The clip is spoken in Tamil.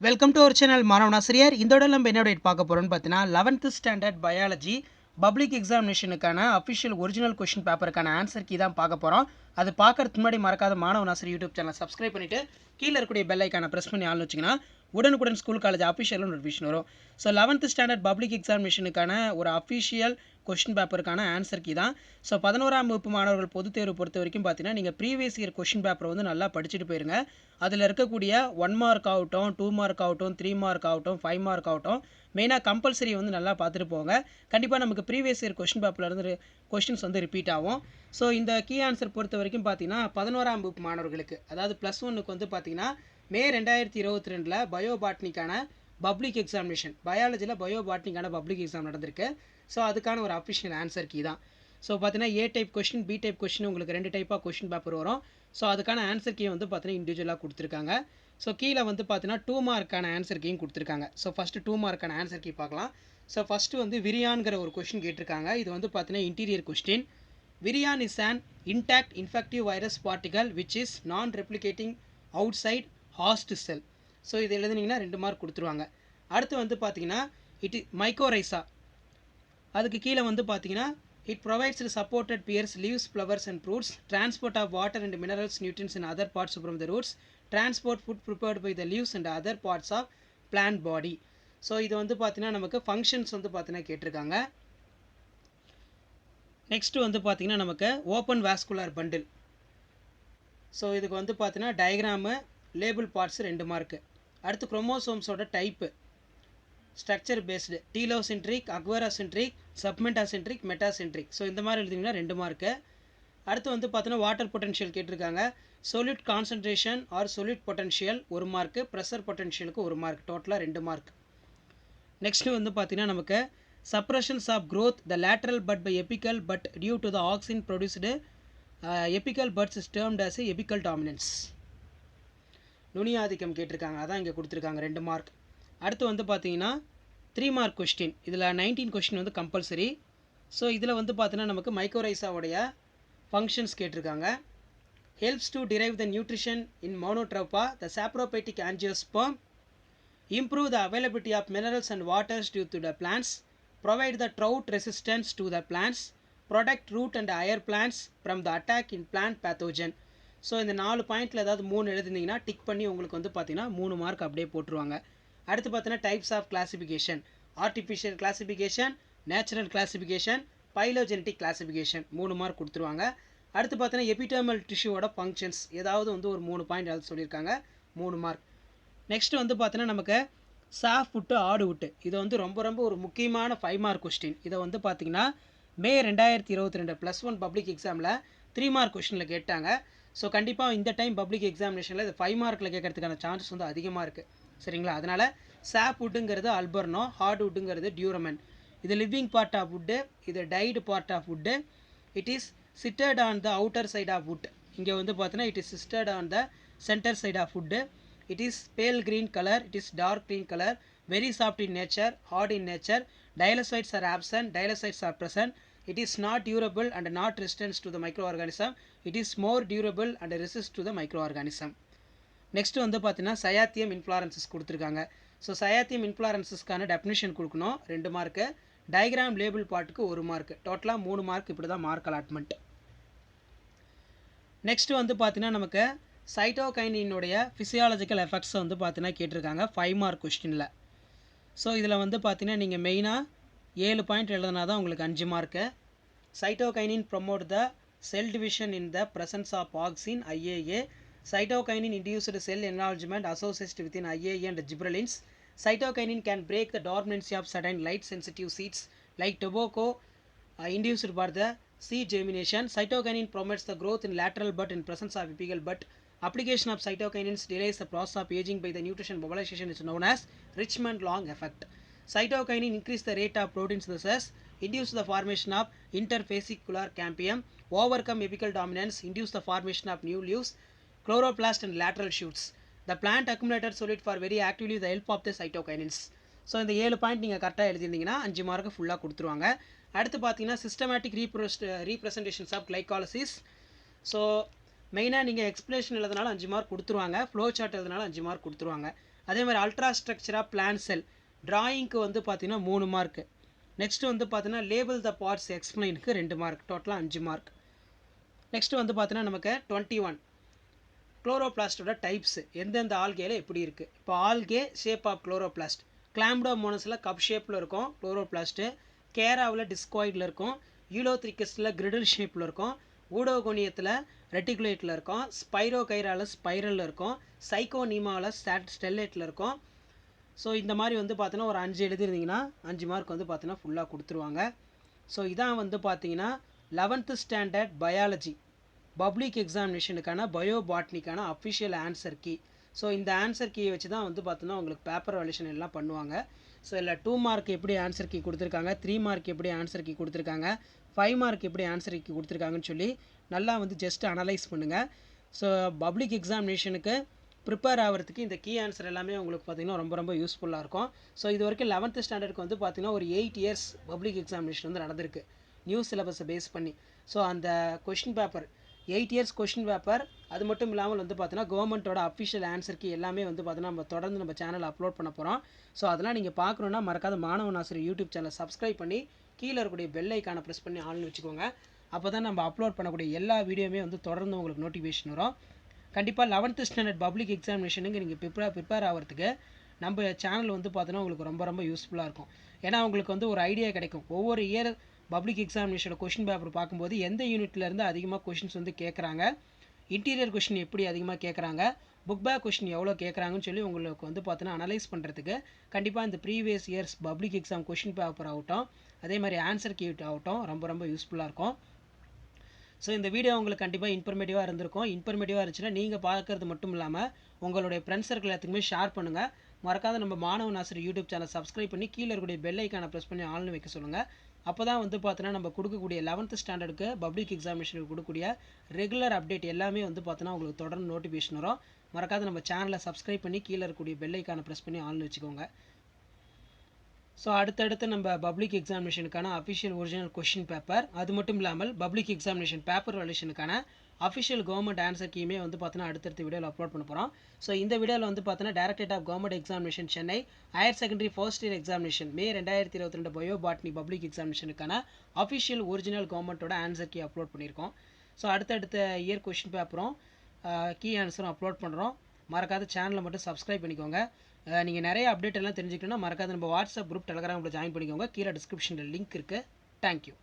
வெல்கம் டு அவர் சேனல் மாணவனாசிரியர். இந்த இடம் நம்ம என்ன டேட் பார்க்க போகிறோம்னு பார்த்தீங்கன்னா 11th ஸ்டாண்டர்ட் பயாலஜி பப்ளிக் எக்ஸாமினேஷனுக்கான அஃபிஷியல் ஒரிஜினல் கொஷின் பேப்பருக்கான ஆன்சர் கீ தான் பார்க்க போகிறோம். அது பார்க்கறதுக்கு முன்னாடி மறக்காத மாணவனாசிரியர் யூடியூப் சேனலை சப்ஸ்கிரைப் பண்ணிவிட்டு கீழே இருக்கக்கூடிய பெல் ஐக்கானை ப்ரெஸ் பண்ணி ஆள் வச்சிங்கன்னா உடனுக்குடன் ஸ்கூல் காலேஜ் அஃபிஷியல் நோட்டிஃபிகேஷன் வரும். ஸோ 11th ஸ்டாண்டர்ட் பப்ளிக் எக்ஸாமினேஷனுக்கான ஒரு அஃபிஷியல் கொஷின் பேப்பருக்கான ஆன்சர் கீ தான். ஸோ 11ஆம் வகுப்பு மாணவர்கள் பொதுத் தேர்வு பொறுத்த வரைக்கும் பார்த்தீங்கன்னா நீங்கள் ப்ரீவியஸ் இயர் கொஷின் பேப்பரை வந்து நல்லா படிச்சுட்டு போயிருங்க. அதில் இருக்கக்கூடிய 1 மார்க் ஆகட்டும், 2 மார்க் ஆகட்டும், 3 மார்க் ஆகட்டும், 5 மார்க் ஆகட்டும், மெயினாக கம்பல்சரி வந்து நல்லா பார்த்துட்டு போங்க. கண்டிப்பாக நமக்கு ப்ரீவியஸ் இயர் கொஷின் பேப்பர்லேருந்து கொஷின்ஸ் வந்து ரிப்பீட் ஆகும். ஸோ இந்த கீ ஆன்சர் பொறுத்த வரைக்கும் பார்த்தீங்கன்னா 11ஆம் வகுப்பு மாணவர்களுக்கு, அதாவது +1க்கு வந்து பார்த்தீங்கன்னா மே 2022 பயோபாட்னிக்கான பப்ளிக் எக்ஸாமினேஷன், பயாலஜியில் பயோபாட்னிக்கான பப்ளிக் எக்ஸாம் நடந்திருக்கு. ஸோ அதுக்கான ஒரு அஃபிஷியல் ஆன்சர் கீ தான். ஸோ பார்த்தீங்கன்னா A type question, B type question உங்களுக்கு 2 டைப்பாக கொஷின் பேப்பர் வரும். ஸோ அதுக்கான ஆன்சர் கீ வந்து பார்த்தீங்கன்னா இண்டிவிஜுவலாக கொடுத்துருக்காங்க. ஸோ கீழே வந்து பார்த்தீங்கன்னா 2 மார்க்கான ஆன்சர் கீயும் கொடுத்துருக்காங்க. ஸோ ஃபஸ்ட்டு 2 மார்க்கான ஆன்சர் கீ பார்க்கலாம். ஸோ ஃபஸ்ட்டு வந்து விரியான்கிற ஒரு கொஷின் கேட்டிருக்காங்க. இது வந்து பார்த்தீங்கன்னா interior question. விரியான் is an intact infective virus particle which is non-replicating outside host cell. So இது எழுதுனீங்கன்னா 2 மார்க் கொடுத்துருவாங்க. அடுத்து வந்து பார்த்தீங்கன்னா மைக்கோரைசா, அதுக்கு கீழே வந்து பார்த்தீங்கன்னா it provides the supported pears, leaves, flowers and fruits, transport of water and minerals, nutrients in other parts from the roots, transport food prepared by the leaves and other parts of plant body. So இது வந்து பார்த்தீங்கன்னா நமக்கு ஃபங்க்ஷன்ஸ் வந்து பார்த்தீங்கன்னா கேட்டிருக்காங்க. நெக்ஸ்ட்டு வந்து பார்த்தீங்கன்னா நமக்கு ஓப்பன் வாஸ்குலர் பண்டில். ஸோ இதுக்கு வந்து பார்த்தீங்கன்னா டயக்ராமு, லேபிள் பார்ட்ஸு 2 மார்க்கு. அடுத்து குரோமோசோம்ஸோட type, structure based, telocentric, acrocentric, submetacentric, metacentric. So இந்த மாதிரி எழுதிங்கன்னா 2 மார்க்கு. அடுத்து வந்து பார்த்தீங்கன்னா வாட்டர் பொட்டன்ஷியல் கேட்டிருக்காங்க. Solute concentration or solute potential 1 mark, pressure பொட்டன்ஷியலுக்கு 1 மார்க், டோட்டலாக 2 மார்க். நெக்ஸ்ட்டு வந்து பார்த்தீங்கன்னா நமக்கு suppressions of growth the lateral bud by apical but due to the auxin produced apical buds is termed as a apical dominance. நுனியாதிக்கம் கேட்டிருக்காங்க, அதான் இங்கே கொடுத்துருக்காங்க 2 மார்க். அடுத்து வந்து பார்த்தீங்கன்னா 3 மார்க் கொஸ்டின். இதில் 19 கொஸ்டின் வந்து கம்பல்சரி. ஸோ இதில் வந்து பார்த்தீங்கன்னா நமக்கு மைக்கோரைசாவுடைய ஃபங்க்ஷன்ஸ் கேட்டிருக்காங்க. Helps to drive the nutrition in Monotropa the saprophytic angiosperm, improve the availability of minerals and waters due to the plants, provide the drought resistance to the plants, protect root and higher plants from the attack in plant pathogen. So இந்த 4 பாயிண்டில் ஏதாவது 3 எழுதிருந்தீங்கன்னா டிக் பண்ணி உங்களுக்கு வந்து பார்த்தீங்கன்னா 3 மார்க் அப்படியே போட்டுருவாங்க. அடுத்து பார்த்தீங்கன்னா types of classification, artificial classification, natural classification, phylogenetic classification 3 mark கொடுத்துருவாங்க. அடுத்து பார்த்தீங்கன்னா எபிடெர்மல் டிஷ்யூவோட ஃபங்க்ஷன்ஸ் ஏதாவது வந்து ஒரு 3 பாயிண்ட் எழுத சொல்லியிருக்காங்க, 3 மார்க். நெக்ஸ்ட்டு வந்து பார்த்தீங்கன்னா நமக்கு சாஃப் விட்டு ஆடு விட்டு, இது வந்து ரொம்ப ரொம்ப ஒரு முக்கியமான 5 மார்க் கொஸ்டின். இதை வந்து பார்த்தீங்கன்னா மே 2022 +1 பப்ளிக் எக்ஸாமில் 3 மார்க் கொஸ்டினில் கேட்டாங்க. ஸோ கண்டிப்பாக இந்த டைம் பப்ளிக் எக்ஸாமினேஷனில் இது 5 மார்க்கில் கேட்கறதுக்கான சான்சஸ் வந்து அதிகமாக இருக்குது. சரிங்களா? அதனால் சாப் வுட்டுங்கிறது அல்பர்னோ, ஹார்ட் வுட்டுங்கிறது டியூரமன். இது லிவிங் பார்ட் ஆஃப் வுட்டு, இது died part of wood. It is situated on the outer side of wood. இங்கே வந்து பார்த்தீங்கன்னா it is situated on the center side of wood. It is pale green color, it is dark green color, very soft in nature, hard in nature, dialysoids are absent, dialysoids are present, it is not durable and not resistant to the microorganism, it is more durable and resist to the microorganism. Next வந்து பார்த்தீங்கன்னா சயாத்தியம் இன்ஃப்ளாரன்சஸ் கொடுத்துருக்காங்க. ஸோ சயாத்தியம் இன்ஃப்ளாரன்சஸ்க்கான டெஃபினிஷன் கொடுக்கணும், 2 மார்க்கு. டயக்ராம் லேபிள் பார்ட்டுக்கு 1 மார்க்கு, டோட்டலாக 3 மார்க். இப்படி தான் மார்க் அலாட்மெண்ட். நெக்ஸ்ட் வந்து பார்த்தீங்கன்னா நமக்கு சைட்டோகைனினுடைய ஃபிசியாலஜிக்கல் எஃபெக்ட்ஸை வந்து பார்த்தீங்கன்னா கேட்டிருக்காங்க 5 மார்க் கொஸ்டினில். ஸோ இதில் வந்து பார்த்தீங்கன்னா நீங்கள் மெயினாக 7 பாயிண்ட் எழுதுனா தான் உங்களுக்கு 5 mark. Cytokinin promote the cell division in the presence of auxin IAA. Cytokinin induced cell enlargement associated within IAA and gibberellins. Cytokinin can break the dormancy of certain light sensitive seeds like tobacco induced by the seed germination. Cytokinin promotes the growth in lateral bud in presence of apical bud. Application of cytokinins delays the process of aging by the nutrition mobilization is known as Richmond-Long effect. Cytokinin increase the rate of protein synthesis, induce the formation of interfascicular cambium, overcome apical dominance, induce the formation of new leaves, chloroplast and lateral shoots. The plant accumulated solid for very actively with the help of the cytokinins. So இந்த 7 பாயிண்ட் நீங்கள் கரெக்டாக எழுதியிருந்தீங்கன்னா 5 மார்க்கு ஃபுல்லாக கொடுத்துருவாங்க. அடுத்து பார்த்தீங்கன்னா சிஸ்டமேட்டிக் ரீப்ரசன்டேஷன்ஸ் ஆஃப் கிளைகாலிசிஸ். ஸோ மெயினாக நீங்கள் எக்ஸ்பிளேஷன் எழுதுனாலும் 5 மார்க் கொடுத்துருவாங்க, ஃப்ளோ சார்ட் எழுதுனாலும் 5 மார்க் கொடுத்துருவாங்க. அதே மாதிரி அல்ட்ரா ஸ்ட்ரக்சராக பிளான் செல் டிராயிங்க்கு வந்து பார்த்தீங்கன்னா 3 மார்க்கு. நெக்ஸ்ட்டு வந்து பார்த்தீங்கன்னா லேபிள் த பார்ட்ஸ் எக்ஸ்பிளைனுக்கு 2 மார்க், டோட்டலாக 5 மார்க். நெக்ஸ்ட்டு வந்து பார்த்தீங்கன்னா நமக்கு 21 குளோரோபிளாஸ்டோட டைப்ஸ் எந்தெந்த ஆல்கேல எப்படி இருக்குது. இப்போ ஆல்கே ஷேப் ஆஃப் குளோரோபிளாஸ்ட், கிளாம்டோமோனஸில் கப் ஷேப்பில் இருக்கும் குளோரோபிளாஸ்ட்டு, கேராவில் டிஸ்காய்டில் இருக்கும், யூலோத்ரிக்கஸில் கிரிடல் ஷேப்பில் இருக்கும், ஊடோகோனியத்தில் ரெட்டிகுலேட்டில் இருக்கும், ஸ்பைரோகைராவில் ஸ்பைரலில் இருக்கும், சைக்கோனிமாவில் ஸ்டெல்லேட்டில் இருக்கும். ஸோ இந்த மாதிரி வந்து பார்த்தீங்கன்னா ஒரு 5 எழுதிருந்தீங்கன்னா 5 மார்க் வந்து பார்த்தீங்கன்னா ஃபுல்லாக கொடுத்துருவாங்க. ஸோ இதான் வந்து பார்த்தீங்கன்னா 11th ஸ்டாண்டர்ட் பயாலஜி பப்ளிக் எக்ஸாமினேஷனுக்கான பயோபாட்னிக்கான அஃபிஷியல் ஆன்சர் கீ. ஸோ இந்த ஆன்சர் கீயை வச்சு தான் வந்து பார்த்தீங்கன்னா உங்களுக்கு பேப்பர் வேல்யூஷன் எல்லாம் பண்ணுவாங்க. ஸோ இதில் 2 மார்க் எப்படி ஆன்சர் கீ கொடுத்துருக்காங்க, 3 மார்க் எப்படி ஆன்சர் கீ கொடுத்துருக்காங்க, 5 மார்க் எப்படி ஆன்சர் கீ கொடுத்துருக்காங்கன்னு சொல்லி நல்லா வந்து ஜஸ்ட் அனலைஸ் பண்ணுங்கள். ஸோ பப்ளிக் எக்ஸாமினேஷனுக்கு ப்ரிப்பேர் ஆகிறதுக்கு இந்த கீ ஆன்சர் எல்லாமே உங்களுக்கு பார்த்திங்கன்னா ரொம்ப ரொம்ப யூஸ்ஃபுல்லாக இருக்கும். ஸோ இது வரைக்கும் 11th ஸ்டாண்டர்டுக்கு வந்து பார்த்திங்கன்னா ஒரு 8 இயர்ஸ் பப்ளிக் எக்ஸாமினேஷன் வந்து நடந்திருக்கு நியூ சிலபஸை பேஸ் பண்ணி. ஸோ அந்த question paper 8 years question paper, அது மட்டும் இல்லாமல் வந்து பார்த்தீங்கன்னா கவர்மெண்ட்டோட அஃபிஷியல் ஆன்சர் கீ எல்லாமே வந்து பார்த்தீங்கன்னா நம்ம தொடர்ந்து நம்ம சேனலில் அப்லோட் பண்ண போகிறோம். ஸோ அதெல்லாம் நீங்கள் பார்க்கணுன்னா மறக்காத மாணவன் ஆசிரியர் யூடியூப் சேனலை சப்ஸ்கிரைப் பண்ணி கீழே இருக்கக்கூடிய பெல் ஐக்கானை ப்ரெஸ் பண்ணி ஆள்னு வச்சுக்கோங்க. அப்போ தான் நம்ம அப்லோட் பண்ணக்கூடிய எல்லா வீடியோவுமே வந்து தொடர்ந்து உங்களுக்கு நோட்டிஃபிகேஷன் வரும். கண்டிப்பாக 11th ஸ்டாண்டர்ட் பப்ளிக் எக்ஸாமினேஷனுக்கு நீங்கள் ப்ரிப்பேர் ஆகிறதுக்கு நம்ம சேனல் வந்து பார்த்தீங்கன்னா உங்களுக்கு ரொம்ப ரொம்ப யூஸ்ஃபுல்லாக இருக்கும். ஏன்னா உங்களுக்கு வந்து ஒரு ஐடியா கிடைக்கும். ஒவ்வொரு இயர் பப்ளிக் எக்ஸாமினேஷனோட கொஷின் பேப்பர் பார்க்கும்போது எந்த யூனிட்லேருந்து அதிகமாக கொஷின்ஸ் வந்து கேட்குறாங்க, இன்டீரியர் கொஷின் எப்படி அதிகமாக கேட்குறாங்க, புக் பேக் கொஷின் எவ்வளோ கேட்குறாங்கன்னு சொல்லி உங்களுக்கு வந்து பார்த்தீங்கன்னா அனலைஸ் பண்ணுறதுக்கு கண்டிப்பாக இந்த previous years public exam question paper ஆகட்டும், அதே மாதிரி ஆன்சர் கீட் ஆகட்டும் ரொம்ப ரொம்ப யூஸ்ஃபுல்லாக இருக்கும். ஸோ இந்த வீடியோ உங்களுக்கு கண்டிப்பாக இன்ஃபர்மேட்டிவாக இருந்திருக்கும். இன்ஃபர்மேட்டிவாக இருந்துச்சுன்னா நீங்கள் பார்க்கறது மட்டும் இல்லாமல் உங்களுடைய ஃப்ரெண்ட்ஸ் சர்க்கிள் எல்லாத்துக்குமே ஷேர் பண்ணுங்கள். மறக்காத நம்ம மாணவன் ஆசிரியர் யூடியூப் சேனல் சப்ஸ்கிரைப் பண்ணி கீழே இருக்கக்கூடிய பெல் ஐக்கானை ப்ரெஸ் பண்ணி ஆள்னு வைக்க சொல்லுங்கள். அப்போ தான் வந்து பார்த்தீங்கன்னா நம்ம கொடுக்கக்கூடிய 11th ஸ்டாண்டர்டுக்கு பப்ளிக் எக்ஸாமினேஷனுக்கு கொடுக்கக்கூடிய ரெகுலர் அப்டேட் எல்லாமே வந்து பார்த்தீங்கன்னா உங்களுக்கு தொடர்ந்து நோட்டிஃபிகேஷன் வரும். மறக்காத நம்ம சேனலை சப்ஸ்கிரைப் பண்ணி கீழே இருக்கக்கூடிய பெல் ஐக்கானை ப்ரெஸ் பண்ணி ஆள்னு வச்சுக்கோங்க. ஸோ அடுத்தடுத்து நம்ம பப்ளிக் எக்ஸாமினேஷனுக்கான அஃபிஷியல் ஒரிஜினல் கொஷின் பேப்பர், அது மட்டும் இல்லாமல் பப்ளிக் எக்ஸாமினேஷன் பேப்பர் வேல்யூஷனுக்கான அஃபிஷியல் கவர்மெண்ட் ஆன்சர் கீயுமே வந்து பார்த்தீங்கன்னா அடுத்தடுத்த வீடியோவில் அப்லோட் பண்ண போகிறோம். ஸோ இந்த வீடியோவில் வந்து பார்த்தீங்கன்னா directorate of government examination Chennai higher secondary first year examination May 2022 biobotany public எக்ஸாமினேஷனுக்கான அஃபிஷியல் ஒரிஜினல் கவர்மெண்ட்டோட ஆன்சர் கீ அப்லோட் பண்ணியிருக்கோம். ஸோ அடுத்தடுத்த இயர் கொஷின் பேப்பரும் கீ ஆன்சரும் அப்லோட் பண்ணுறோம். மறக்காத சேனலை மட்டும் சப்ஸ்கிரைப் பண்ணிக்கோங்க. நீங்கள் நிறைய அப்டேட் எல்லாம் தெரிஞ்சுக்கணும்னா மறக்காத நம்ம வாட்ஸ்அப் குரூப் டெலகிராமில் ஜாயின் பண்ணிக்கோங்க. கீழே டிஸ்கிரிப்ஷனில் லிங்க் இருக்குது. தேங்க்யூ.